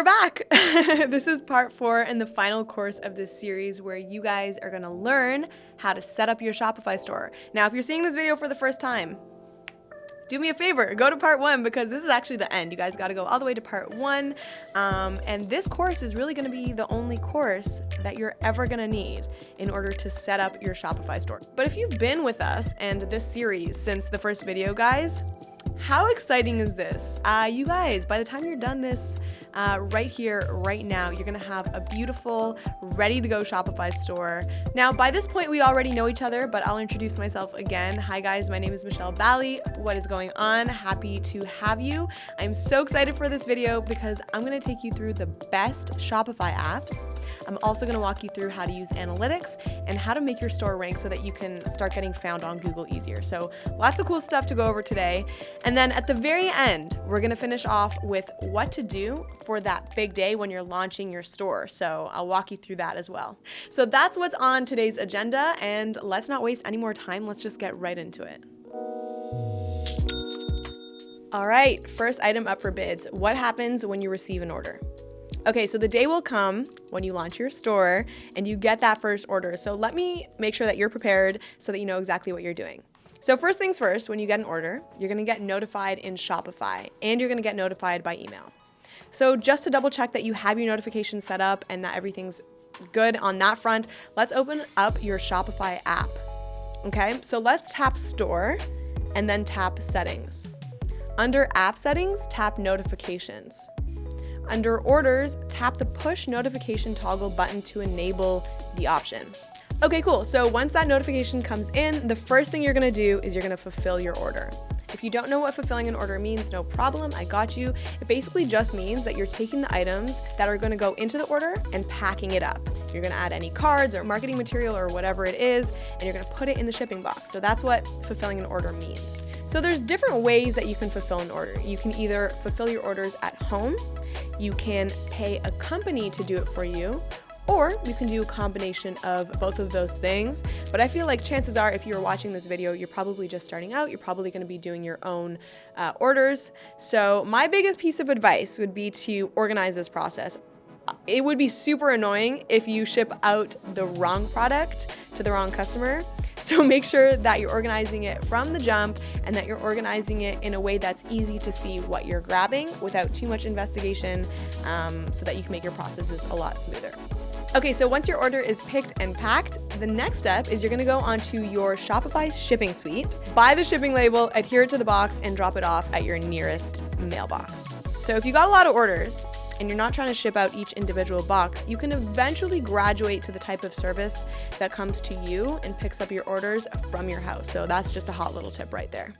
we're back. This is part 4 and the final course of this series where you guys are going to learn how to set up your Shopify store. Now, if you're seeing this video for the first time, do me a favor, go to part 1 because this is actually the end. You guys got to go all the way to part 1. And this course is really going to be the only course that you're ever going to need in order to set up your Shopify store. But if you've been with us and this series since the first video, guys, how exciting is this? You guys, by the time you're done this right here, right now, you're gonna have a beautiful, ready to go Shopify store. Now, by this point, we already know each other, but I'll introduce myself again. Hi guys, my name is Michelle Bally. What is going on? Happy to have you. I'm so excited for this video because I'm gonna take you through the best Shopify apps. I'm also going to walk you through how to use analytics and how to make your store rank so that you can start getting found on Google easier. So lots of cool stuff to go over today. And then at the very end, we're going to finish off with what to do for that big day when you're launching your store. So I'll walk you through that as well. So that's what's on today's agenda, and let's not waste any more time. Let's just get right into it. All right, first item up for bids. What happens when you receive an order? Okay, so the day will come when you launch your store and you get that first order. So let me make sure that you're prepared so that you know exactly what you're doing. So first things first, when you get an order, you're gonna get notified in Shopify and you're gonna get notified by email. So just to double check that you have your notifications set up and that everything's good on that front, let's open up your Shopify app. Okay, so let's tap Store and then tap Settings. Under App Settings, tap Notifications. Under Orders, tap the Push Notification Toggle button to enable the option. Okay, cool. So once that notification comes in, the first thing you're gonna do is you're gonna fulfill your order. If you don't know what fulfilling an order means, no problem, I got you. It basically just means that you're taking the items that are gonna go into the order and packing it up. You're gonna add any cards or marketing material or whatever it is, and you're gonna put it in the shipping box. So that's what fulfilling an order means. So there's different ways that you can fulfill an order. You can either fulfill your orders at home, you can pay a company to do it for you, or you can do a combination of both of those things. But I feel like chances are if you're watching this video, you're probably just starting out. You're probably going to be doing your own orders. So my biggest piece of advice would be to organize this process. It would be super annoying if you ship out the wrong product to the wrong customer. So make sure that you're organizing it from the jump and that you're organizing it in a way that's easy to see what you're grabbing without too much investigation, so that you can make your processes a lot smoother. Okay, so once your order is picked and packed, the next step is you're gonna go onto your Shopify shipping suite, buy the shipping label, adhere it to the box, and drop it off at your nearest mailbox. So if you got a lot of orders, and you're not trying to ship out each individual box, you can eventually graduate to the type of service that comes to you and picks up your orders from your house. So that's just a hot little tip right there.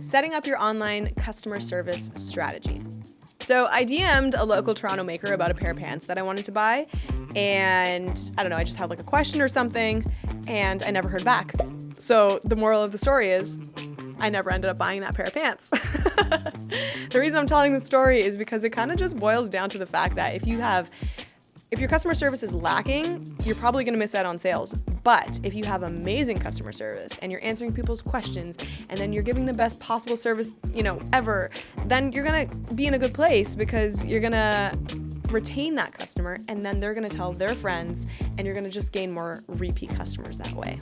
Setting up your online customer service strategy. So I DM'd a local Toronto maker about a pair of pants that I wanted to buy, and I don't know, I just had like a question or something, and I never heard back. So the moral of the story is, I never ended up buying that pair of pants. The reason I'm telling this story is because it kind of just boils down to the fact that if your customer service is lacking, you're probably going to miss out on sales. But if you have amazing customer service and you're answering people's questions and then you're giving the best possible service, ever, then you're going to be in a good place because you're going to retain that customer and then they're going to tell their friends and you're going to just gain more repeat customers that way.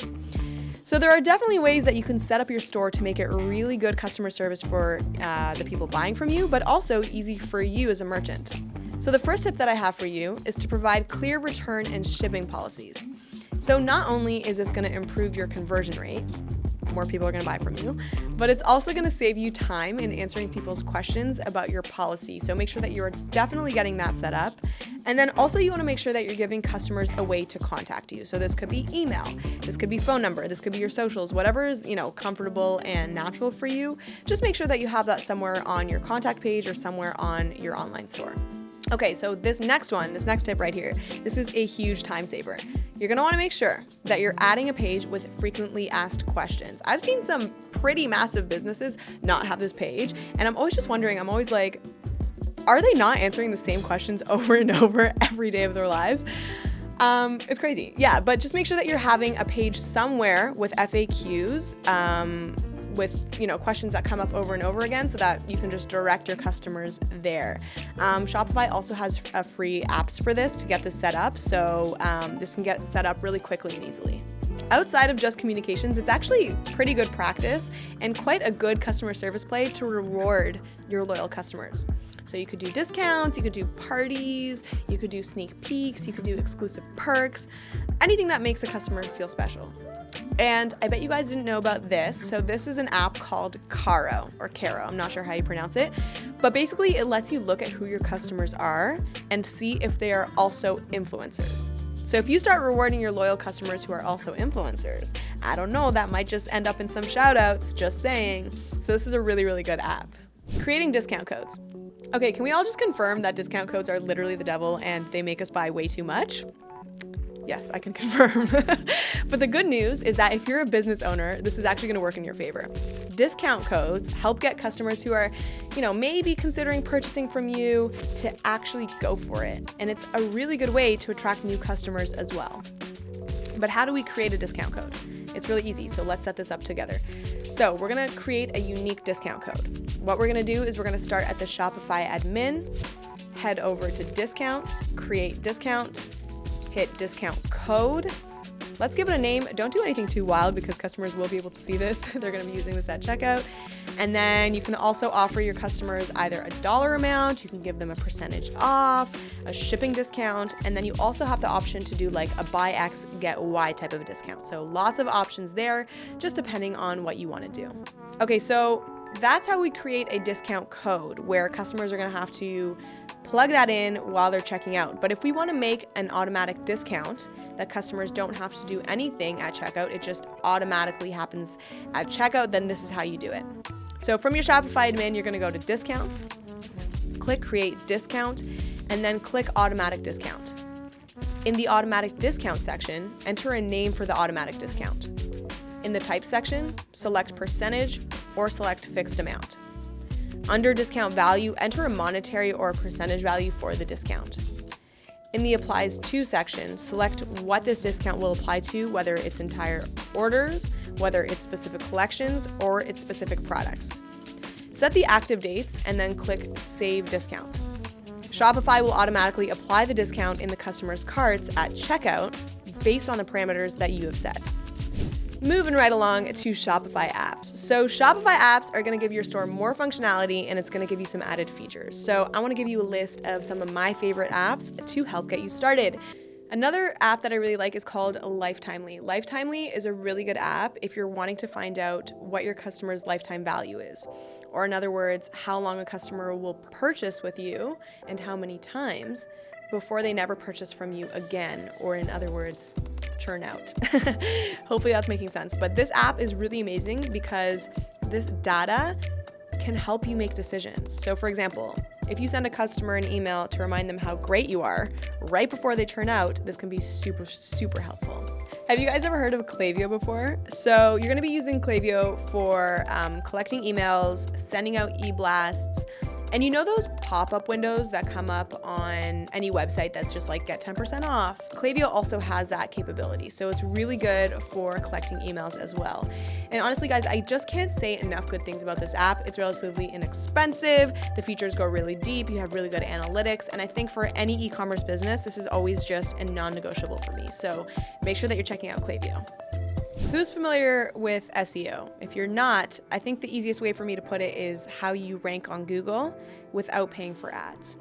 So there are definitely ways that you can set up your store to make it really good customer service for the people buying from you, but also easy for you as a merchant. So the first tip that I have for you is to provide clear return and shipping policies. So not only is this going to improve your conversion rate, more people are going to buy from you, but it's also going to save you time in answering people's questions about your policy. So make sure that you're definitely getting that set up. And then also you want to make sure that you're giving customers a way to contact you. So this could be email, this could be phone number, this could be your socials, whatever is, comfortable and natural for you. Just make sure that you have that somewhere on your contact page or somewhere on your online store. Okay, so this next tip right here, this is a huge time saver. You're gonna wanna make sure that you're adding a page with frequently asked questions. I've seen some pretty massive businesses not have this page, and I'm always just wondering, I'm always like, are they not answering the same questions over and over every day of their lives? It's crazy. Yeah, but just make sure that you're having a page somewhere with FAQs with, questions that come up over and over again so that you can just direct your customers there. Shopify also has a free apps for this to get this set up. So this can get set up really quickly and easily. Outside of just communications, it's actually pretty good practice and quite a good customer service play to reward your loyal customers. So you could do discounts, you could do parties, you could do sneak peeks, you could do exclusive perks, anything that makes a customer feel special. And I bet you guys didn't know about this. So this is an app called Caro, I'm not sure how you pronounce it, but basically it lets you look at who your customers are and see if they are also influencers. So if you start rewarding your loyal customers who are also influencers, I don't know, that might just end up in some shout outs, just saying. So this is a really, really good app. Creating discount codes. Okay, can we all just confirm that discount codes are literally the devil and they make us buy way too much? Yes, I can confirm. But the good news is that if you're a business owner, this is actually going to work in your favor. Discount codes help get customers who are, maybe considering purchasing from you to actually go for it. And it's a really good way to attract new customers as well. But how do we create a discount code? It's really easy, so let's set this up together. So we're going to create a unique discount code. What we're going to do is we're going to start at the Shopify admin, head over to discounts, create discount, hit discount code. Let's give it a name. Don't do anything too wild because customers will be able to see this. They're going to be using this at checkout. And then you can also offer your customers either a dollar amount, you can give them a percentage off, a shipping discount, and then you also have the option to do like a buy X, get Y type of a discount. So lots of options there, just depending on what you want to do. Okay, so that's how we create a discount code where customers are going to have to plug that in while they're checking out. But if we want to make an automatic discount that customers don't have to do anything at checkout, it just automatically happens at checkout, then this is how you do it. So from your Shopify admin, you're going to go to discounts, click create discount, and then click automatic discount. In the automatic discount section, enter a name for the automatic discount. In the type section, select percentage or select fixed amount. Under discount value, enter a monetary or a percentage value for the discount. In the applies to section, select what this discount will apply to, whether it's entire orders, whether it's specific collections, or it's specific products. Set the active dates and then click Save Discount. Shopify will automatically apply the discount in the customer's carts at checkout based on the parameters that you have set. Moving right along to Shopify Apps. So Shopify Apps are going to give your store more functionality and it's going to give you some added features. So I want to give you a list of some of my favorite apps to help get you started. Another app that I really like is called Lifetimely. Lifetimely is a really good app if you're wanting to find out what your customer's lifetime value is. Or in other words, how long a customer will purchase with you and how many times before they never purchase from you again, or in other words, churn out. Hopefully that's making sense. But this app is really amazing because this data can help you make decisions. So for example, if you send a customer an email to remind them how great you are right before they churn out, this can be super, super helpful. Have you guys ever heard of Klaviyo before? So you're gonna be using Klaviyo for collecting emails, sending out e-blasts, and you know those pop-up windows that come up on any website that's just like get 10% off? Klaviyo also has that capability. So it's really good for collecting emails as well. And honestly, guys, I just can't say enough good things about this app. It's relatively inexpensive. The features go really deep. You have really good analytics. And I think for any e-commerce business, this is always just a non-negotiable for me. So make sure that you're checking out Klaviyo. Who's familiar with SEO? If you're not, I think the easiest way for me to put it is how you rank on Google without paying for ads.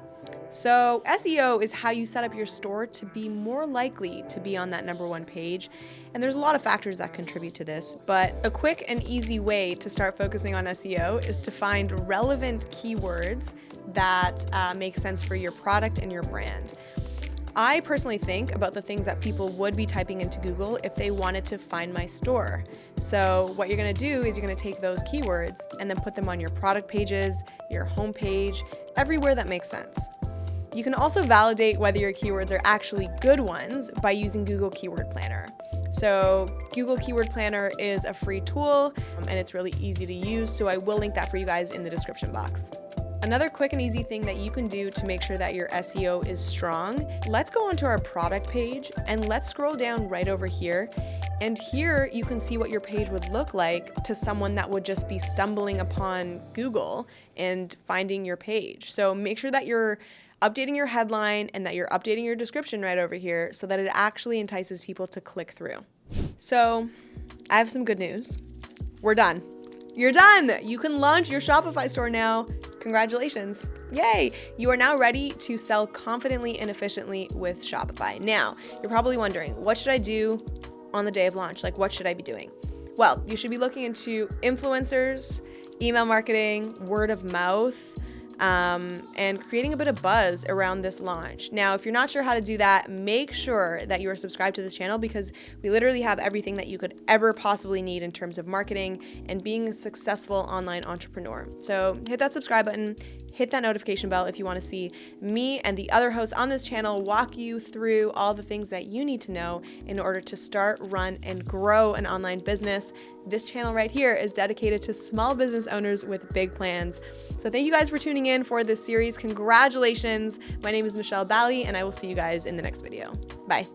So SEO is how you set up your store to be more likely to be on that #1 page. And there's a lot of factors that contribute to this, but a quick and easy way to start focusing on SEO is to find relevant keywords that make sense for your product and your brand. I personally think about the things that people would be typing into Google if they wanted to find my store. So what you're gonna do is you're gonna take those keywords and then put them on your product pages, your homepage, everywhere that makes sense. You can also validate whether your keywords are actually good ones by using Google Keyword Planner. So Google Keyword Planner is a free tool and it's really easy to use, so I will link that for you guys in the description box. Another quick and easy thing that you can do to make sure that your SEO is strong, let's go onto our product page and let's scroll down right over here. And here you can see what your page would look like to someone that would just be stumbling upon Google and finding your page. So make sure that you're updating your headline and that you're updating your description right over here so that it actually entices people to click through. So I have some good news. We're done. You're done. You can launch your Shopify store now. Congratulations. Yay. You are now ready to sell confidently and efficiently with Shopify. Now, you're probably wondering, what should I do on the day of launch? Like, what should I be doing? Well, you should be looking into influencers, email marketing, word of mouth, and creating a bit of buzz around this launch. Now, if you're not sure how to do that, make sure that you are subscribed to this channel because we literally have everything that you could ever possibly need in terms of marketing and being a successful online entrepreneur. So hit that subscribe button, hit that notification bell if you want to see me and the other hosts on this channel walk you through all the things that you need to know in order to start, run, and grow an online business. This channel right here is dedicated to small business owners with big plans. So thank you guys for tuning in for this series. Congratulations. My name is Michelle Bally, and I will see you guys in the next video. Bye.